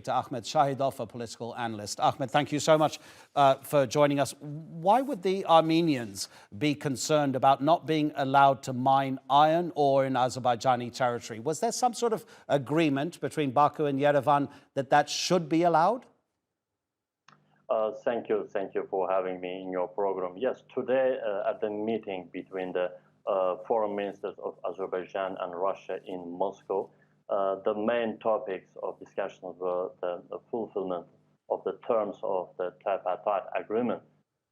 to Ahmad Shahidov, a political analyst. Ahmed, thank you so much for joining us. Why would the Armenians be concerned about not being allowed to mine iron ore in Azerbaijani territory? Was there some sort of agreement between Baku and Yerevan that should be allowed? Thank you for having me in your program. Yes, today at the meeting between the foreign ministers of Azerbaijan and Russia in Moscow, the main topics of discussion were the fulfillment of the terms of the tripartite agreement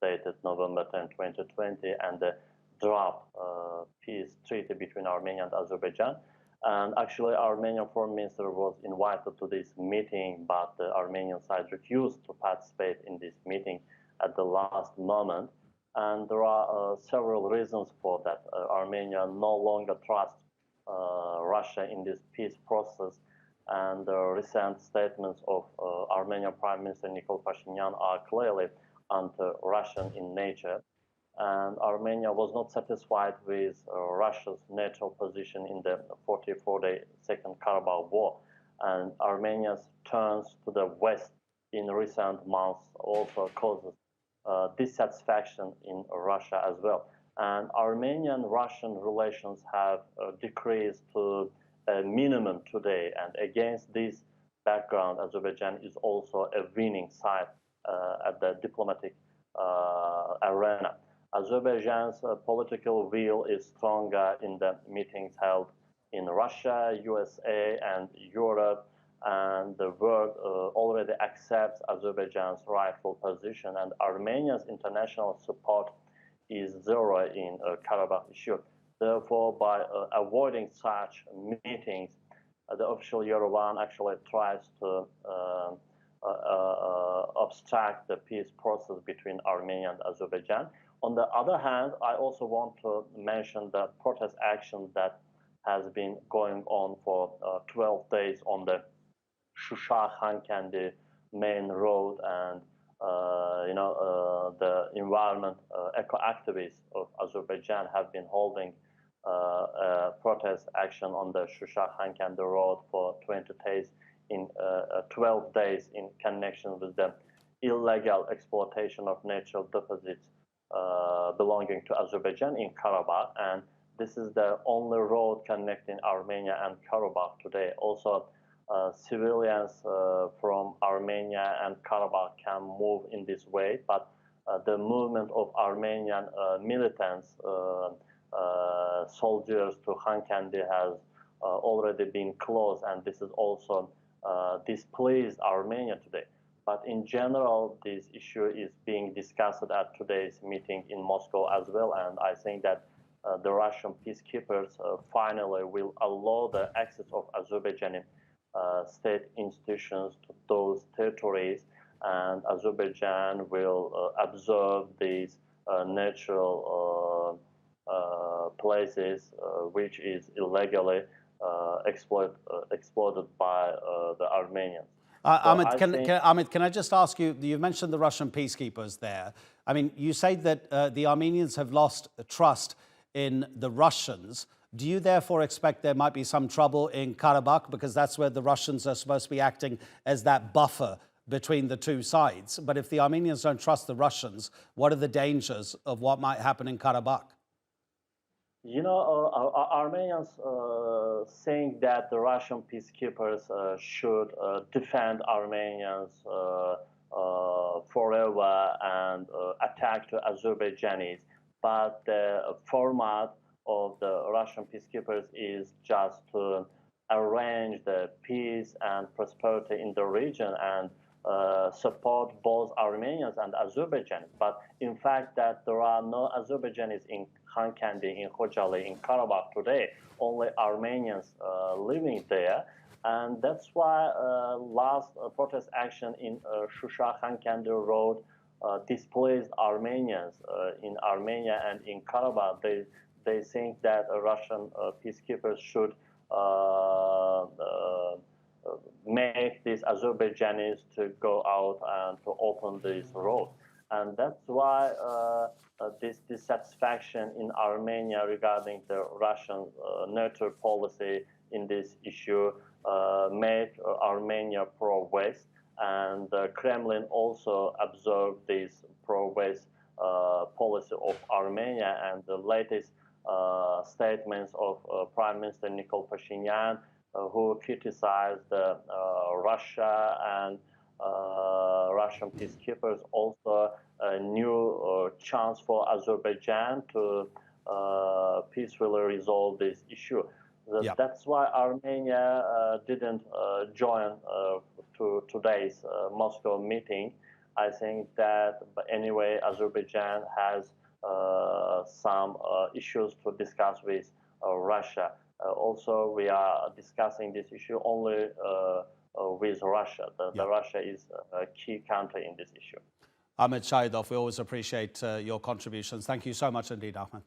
dated November 10, 2020, and the draft peace treaty between Armenia and Azerbaijan. And actually, Armenian foreign minister was invited to this meeting, but the Armenian side refused to participate in this meeting at the last moment. And there are several reasons for that. Armenia no longer trusts Russia in this peace process, and the recent statements of Armenian Prime Minister Nikol Pashinyan are clearly anti-Russian in nature. And Armenia was not satisfied with Russia's neutral position in the 44-day Second Karabakh War. And Armenia's turns to the West in recent months also causes dissatisfaction in Russia as well. And Armenian-Russian relations have decreased to a minimum today. And against this background, Azerbaijan is also a winning side at the diplomatic arena. Azerbaijan's political will is stronger in the meetings held in Russia, USA, and Europe, and the world already accepts Azerbaijan's rightful position, and Armenia's international support is zero in Karabakh issue. Therefore, by avoiding such meetings, the official Yerevan actually tries to obstruct the peace process between Armenia and Azerbaijan. On the other hand, I also want to mention the protest action that has been going on for 12 days on the Shusha-Khankandi main road, and the environment eco-activists of Azerbaijan have been holding protest action on the Shusha-Khankandi road for 20 days in 12 days in connection with the illegal exploitation of natural deposits belonging to Azerbaijan in Karabakh, and this is the only road connecting Armenia and Karabakh today. Also, civilians from Armenia and Karabakh can move in this way, but the movement of Armenian militants, soldiers to Khankandi has already been closed, and this is also displeased Armenia today. But in general, this issue is being discussed at today's meeting in Moscow as well, and I think that the Russian peacekeepers finally will allow the access of Azerbaijani state institutions to those territories, and Azerbaijan will observe these natural places which is illegally exploited by the Armenians. Ahmed, can I just ask you, you mentioned the Russian peacekeepers there. I mean, you say that the Armenians have lost trust in the Russians. Do you therefore expect there might be some trouble in Karabakh, because that's where the Russians are supposed to be acting as that buffer between the two sides? But if the Armenians don't trust the Russians, what are the dangers of what might happen in Karabakh? You know, Armenians saying that the Russian peacekeepers should defend Armenians forever and attack to Azerbaijanis, but the format of the Russian peacekeepers is just to arrange the peace and prosperity in the region and support both Armenians and Azerbaijanis. But in fact, that there are no Azerbaijanis in Khankandi, in Khojaly, in Karabakh today, only Armenians living there. And that's why last protest action in Shusha-Khankandi road displaced Armenians in Armenia and in Karabakh. They think that Russian peacekeepers should make these Azerbaijanis to go out and to open this road. And that's why this dissatisfaction in Armenia regarding the Russian neutral policy in this issue made Armenia pro-West, and the Kremlin also observed this pro-West policy of Armenia, and the latest statements of Prime Minister Nikol Pashinyan, who criticized Russia and Russian peacekeepers, also a new chance for Azerbaijan to peacefully resolve this issue. That's why Armenia didn't join to today's Moscow meeting. I think that anyway, Azerbaijan has some issues to discuss with Russia. Also, we are discussing this issue only with Russia. Russia is a key country in this issue. Ahmad Shahidov, we always appreciate your contributions. Thank you so much indeed, Ahmad.